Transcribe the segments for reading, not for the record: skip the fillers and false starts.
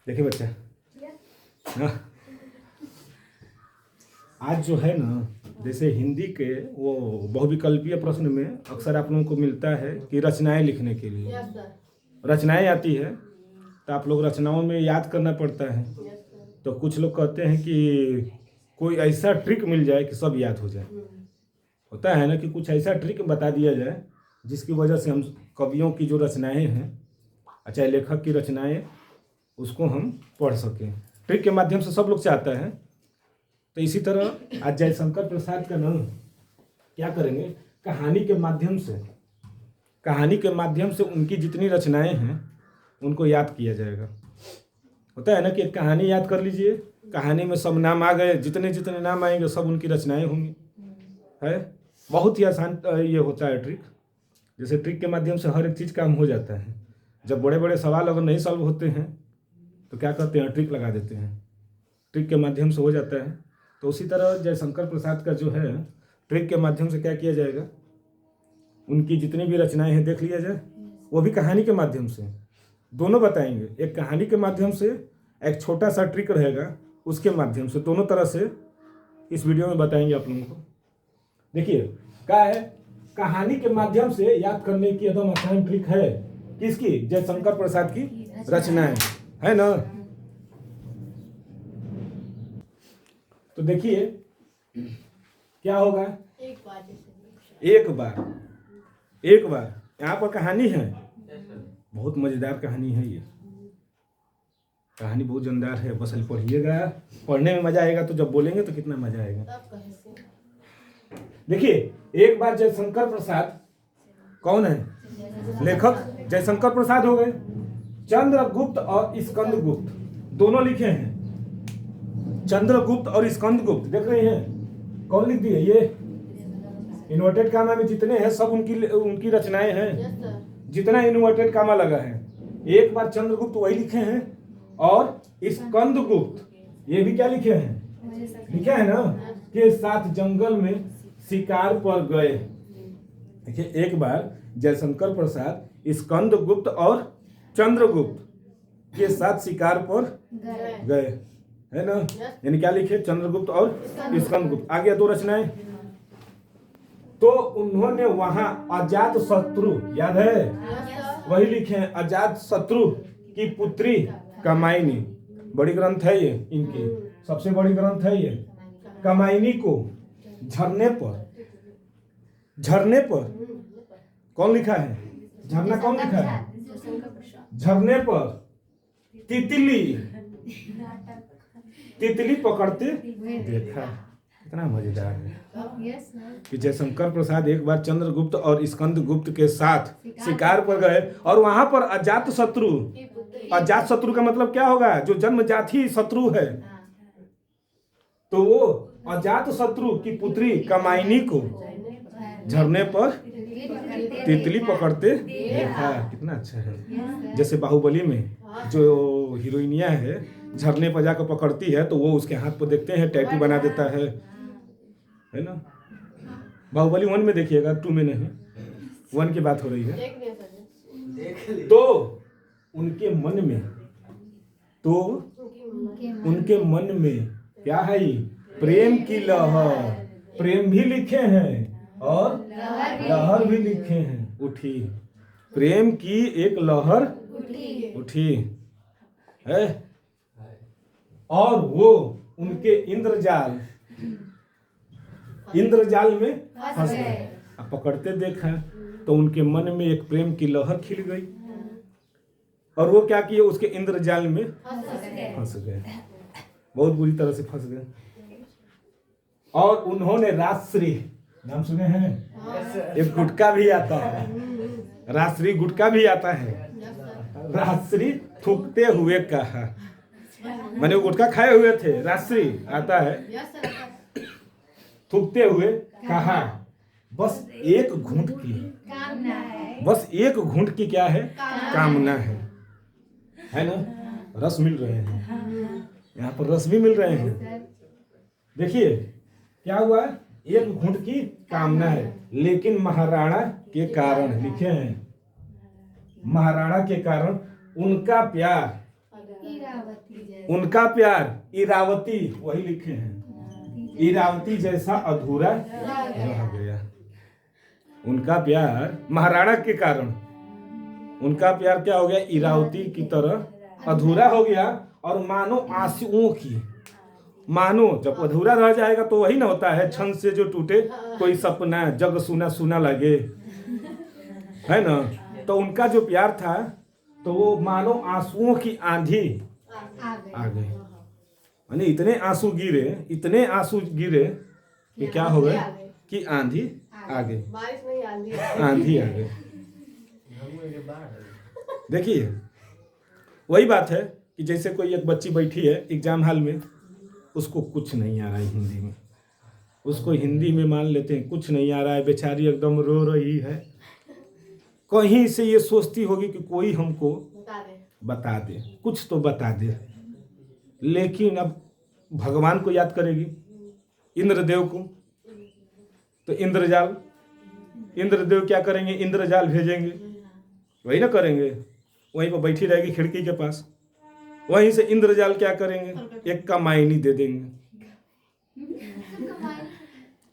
देखिए बच्चा, हाँ, आज जो है ना, जैसे हिंदी के वो बहुविकल्पीय प्रश्न में अक्सर आप लोगों को मिलता है कि रचनाएं लिखने के लिए रचनाएं आती है, तो आप लोग रचनाओं में याद करना पड़ता है। तो कुछ लोग कहते हैं कि कोई ऐसा ट्रिक मिल जाए कि सब याद हो जाए। होता है ना कि कुछ ऐसा ट्रिक बता दिया जाए जिसकी वजह से हम कवियों की जो रचनाएं हैं, अच्छा लेखक की रचनाएं, उसको हम पढ़ सकें। ट्रिक के माध्यम से सब लोग चाहता है। तो इसी तरह आज जयशंकर प्रसाद का नाम क्या करेंगे, कहानी के माध्यम से उनकी जितनी रचनाएं हैं उनको याद किया जाएगा। होता है ना कि एक कहानी याद कर लीजिए, कहानी में सब नाम आ गए, जितने जितने नाम आएंगे सब उनकी रचनाएं होंगी। है बहुत ही आसान ये होता है ट्रिक। जैसे ट्रिक के माध्यम से हर एक चीज़ काम हो जाता है। जब बड़े बड़े सवाल अगर नहीं सॉल्व होते हैं तो क्या करते हैं, ट्रिक लगा देते हैं, ट्रिक के माध्यम से हो जाता है। तो उसी तरह जयशंकर प्रसाद का जो है, ट्रिक के माध्यम से क्या किया जाएगा, उनकी जितनी भी रचनाएं हैं देख लिया जाए, वो भी कहानी के माध्यम से दोनों बताएंगे। एक कहानी के माध्यम से, एक छोटा सा ट्रिक रहेगा उसके माध्यम से, दोनों तरह से इस वीडियो में बताएंगे आप लोगों को। देखिए क्या है, कहानी के माध्यम से याद करने की एकदम आसान ट्रिक है। किसकी? जयशंकर प्रसाद की रचनाएं, है ना। तो देखिए क्या होगा, एक बार यहाँ पर कहानी है, बहुत मजेदार कहानी है। ये कहानी बहुत जानदार है, बस पढ़िएगा, पढ़ने में मजा आएगा तो जब बोलेंगे तो कितना मजा आएगा। देखिए एक बार जयशंकर प्रसाद कौन है, लेखक जयशंकर प्रसाद हो गए। चंद्रगुप्त और स्कंदगुप्त दोनों लिखे हैं। चंद्रगुप्त और स्कंदगुप्त देख रहे हैं, कौन लिख दिए? ये इन्वर्टेड कामा में जितने हैं सब उनकी रचनाएं हैं। जितना इन्वर्टेड कामा लगा है, एक बार चंद्रगुप्त वही लिखे हैं, और स्कंदगुप्त ये भी क्या लिखे हैं, लिखे हैं ना, के साथ जंगल में शिकार पर गए। देखिए एक बार जयशंकर प्रसाद स्कंदगुप्त और चंद्रगुप्त के साथ शिकार पर गए, है ना। यानी क्या लिखे, चंद्रगुप्त और स्कंदगुप्त। आ गया दो रचनाएं। तो उन्होंने वहां अजात शत्रु, याद है, वही लिखे हैं, अजात शत्रु की पुत्री कमायनी, बड़ी ग्रंथ है ये, इनकी सबसे बड़ी ग्रंथ है ये। कमायनी को झरने पर कौन लिखा है, झरना कौन लिखा है, झरने पर तितली पकड़ते देखा। कितना मजेदार है कि जयशंकर प्रसाद एक बार चंद्रगुप्त और स्कंदगुप्त के साथ शिकार पर गए, और वहां पर अजात शत्रु का मतलब क्या होगा, जो जन्मजाति शत्रु है। तो वो अजात शत्रु की पुत्री कमायनी को झरने पर तितली पकड़ते देखा। कितना अच्छा है। जैसे बाहुबली में जो हीरोइनिया है, झरने पर जाकर पकड़ती है तो वो उसके हाथ पर देखते हैं टैटू बना देता है ना। बाहुबली 1 में देखिएगा, 2 में नहीं, 1 की बात हो रही है। तो उनके मन में क्या है, प्रेम की लहर, प्रेम भी लिखे हैं और लहर भी लिखे हैं, उठी। प्रेम की एक लहर उठी है, और वो उनके इंद्रजाल में फंस गए। अब पकड़ते देखा तो उनके मन में एक प्रेम की लहर खिल गई, और वो क्या किए, उसके इंद्रजाल में फंस गए, बहुत बुरी तरह से फंस गए। और उन्होंने राजश्री, नाम सुने हैं, एक गुटखा भी आता है, राजश्री गुटखा भी आता है। राजश्री थूकते हुए कहा, मैंने वो गुटखा खाए हुए थे, राजश्री आता है, थूकते हुए कहा, बस एक घूंट की क्या है, कामना है ना। रस मिल रहे हैं, यहाँ पर रस भी मिल रहे हैं। देखिए क्या हुआ, एक घूंट की कामना है, लेकिन महाराणा के कारण, लिखे हैं, महाराणा के कारण उनका प्यार उनका प्यार इरावती, वही लिखे हैं, इरावती जैसा अधूरा रह गया। उनका प्यार महाराणा के कारण उनका प्यार क्या हो गया, इरावती की तरह अधूरा हो गया। और मानो आंसुओं की, मानो जब अधूरा रह जाएगा तो वही ना होता है, छंद से जो टूटे कोई सपना, जग सुना सुना लगे, है ना। तो उनका जो प्यार था तो वो मानो आंसुओं की आंधी आ गई, यानी इतने आंसू गिरे, इतने आंसू गिरे कि क्या हो गए कि आंधी आ गई, आंधी आ गई। देखिए वही बात है कि जैसे कोई एक बच्ची बैठी है एग्जाम हॉल में, उसको कुछ नहीं आ रहा है हिंदी में, उसको हिंदी में मान लेते हैं कुछ नहीं आ रहा है, बेचारी एकदम रो रही है, कहीं से ये सोचती होगी कि कोई हमको बता दे, कुछ तो बता दे। लेकिन अब भगवान को याद करेगी, इंद्रदेव को, तो इंद्रदेव क्या करेंगे, इंद्रजाल भेजेंगे, वही ना करेंगे, वहीं पर बैठी रहेगी खिड़की के पास, वहीं से इंद्रजाल क्या करेंगे, एक कमायनी दे देंगे।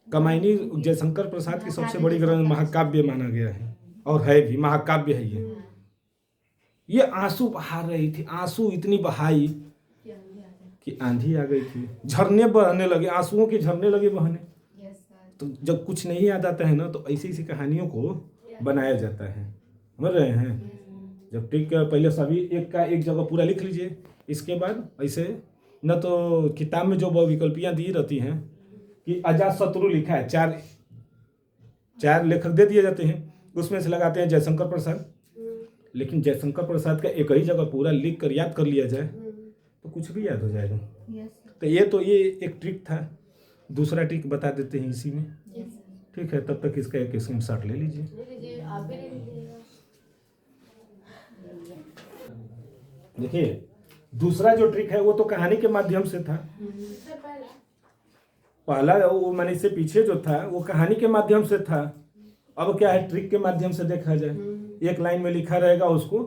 कमायनी जयशंकर प्रसाद की सबसे बड़ी ग्रंथ महाकाव्य माना गया है, और है भी महाकाव्य है ये आंसू बहा रही थी, आंसू इतनी बहाई कि आंधी आ गई थी, झरने बहने लगे, आंसुओं के झरने लगे बहने। तो जब कुछ नहीं याद आता है ना तो ऐसी ऐसी कहानियों को बनाया जाता है, समझ रहे हैं। जब ठीक है पहले सभी एक का एक जगह पूरा लिख लीजिए, इसके बाद ऐसे न तो किताब में जो विकल्पियाँ दी रहती हैं कि अजातशत्रु लिखा है, चार लेखक दे दिए जाते हैं, उसमें से लगाते हैं जयशंकर प्रसाद। लेकिन जयशंकर प्रसाद का एक ही जगह पूरा लिख कर याद कर लिया जाए तो कुछ भी याद हो जाएगा। तो ये एक ट्रिक था, दूसरा ट्रिक बता देते हैं इसी में, ठीक है। तब तक इसका एक स्क्रीनशॉट ले लीजिए। देखिए दूसरा जो ट्रिक है वो तो कहानी के माध्यम से था, पहला वो मैंने इससे पीछे जो था वो कहानी के माध्यम से था। अब क्या है, ट्रिक के माध्यम से देखा जाए, एक लाइन में लिखा रहेगा उसको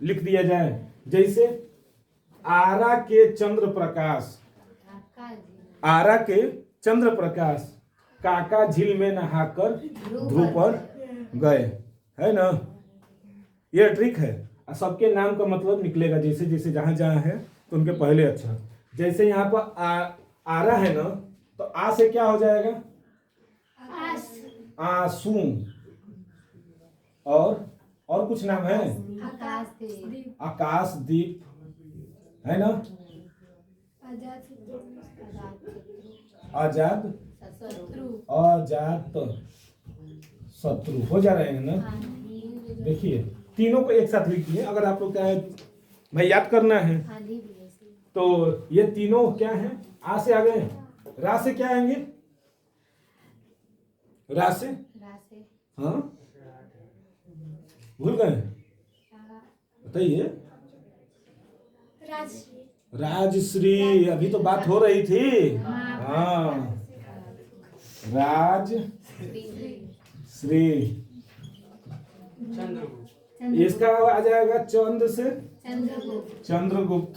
लिख दिया जाए। जैसे आरा के चंद्र प्रकाश काका झील में नहाकर ध्रुव पर गए, है ना। ये ट्रिक है। सबके नाम का मतलब निकलेगा जैसे जैसे जहां जहां है तो उनके पहले अक्षर। जैसे यहाँ पर आरा है ना, तो आ से क्या हो जाएगा, आंसू। और कुछ नाम है, आकाशदीप, है ना, अजात शत्रु हो जा रहे हैं ना। देखिए तीनों को एक साथ लिखिए, अगर आप लोग क्या है भाई याद करना है तो ये तीनों क्या है, आ से आ गए, रा से क्या आएंगे, रा से हाँ भूल गए, बताइए। राजश्री, अभी तो बात हो रही थी, हाँ राजश्री। इसका आ जाएगा चंद्र से चंद्रगुप्त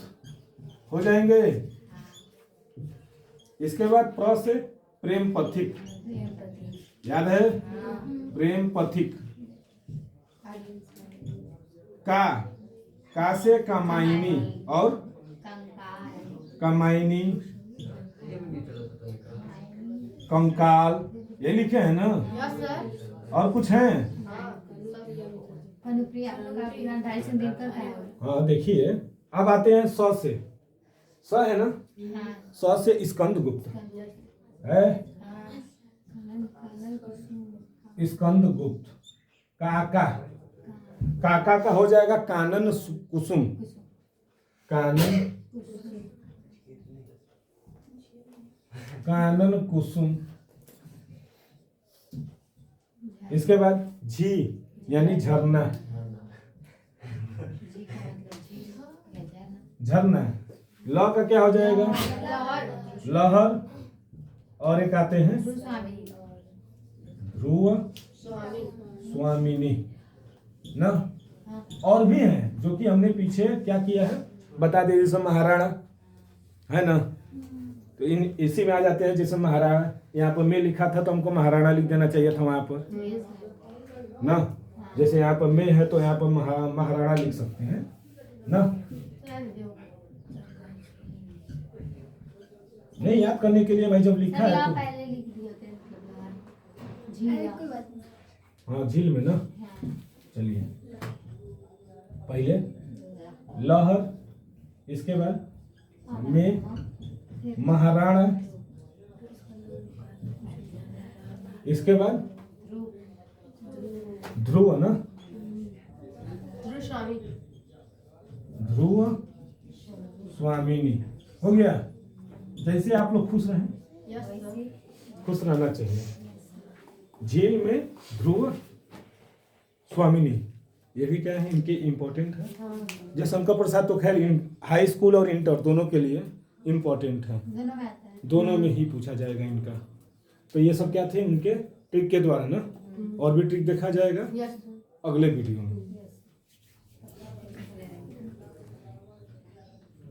हो जाएंगे। इसके बाद प्र से प्रेम पथिक, याद है, प्रेम पथिक। का से कामायनी और कामायनी, कंकाल, ये लिखे हैं ना। और कुछ है, हाँ देखिए। अब आते हैं स से, स है ना, स से स्कंदगुप्त है, स्कंदगुप्त। काका का हो जाएगा कानन कुसुम, कानन कुसुम। इसके बाद झी यानी झरना, झरना। ल का क्या हो जाएगा, लहर। और एक आते हैं ध्रुव स्वामिनी ना। और भी हैं जो कि हमने पीछे क्या किया है, बता दे जैसे महाराणा है ना, तो इन इसी में आ जाते हैं। जैसे महाराणा यहाँ पर मैं लिखा था तो हमको महाराणा लिख देना चाहिए था वहां पर ना। जैसे यहाँ पर मैं है तो यहाँ पर महाराणा लिख सकते हैं ना। नहीं याद करने के लिए भाई जब लिखा है तो पहले लिख दिए थे हाँ झील में ना। चलिए पहले लहर, इसके बाद में महाराणा, इसके बाद ध्रुव ना, ध्रुव स्वामिनी हो गया। जैसे आप लोग खुश रहें, खुश रहना चाहिए। झील में ध्रुव स्वामिनी, ये भी क्या है इनके इम्पोर्टेंट है। जय शंकर प्रसाद तो खैर हाई स्कूल और इंटर दोनों के लिए इम्पोर्टेंट है, दोनों में ही पूछा जाएगा इनका। तो ये सब क्या थे इनके ट्रिक के द्वारा ना, और भी ट्रिक देखा जाएगा अगले वीडियो में।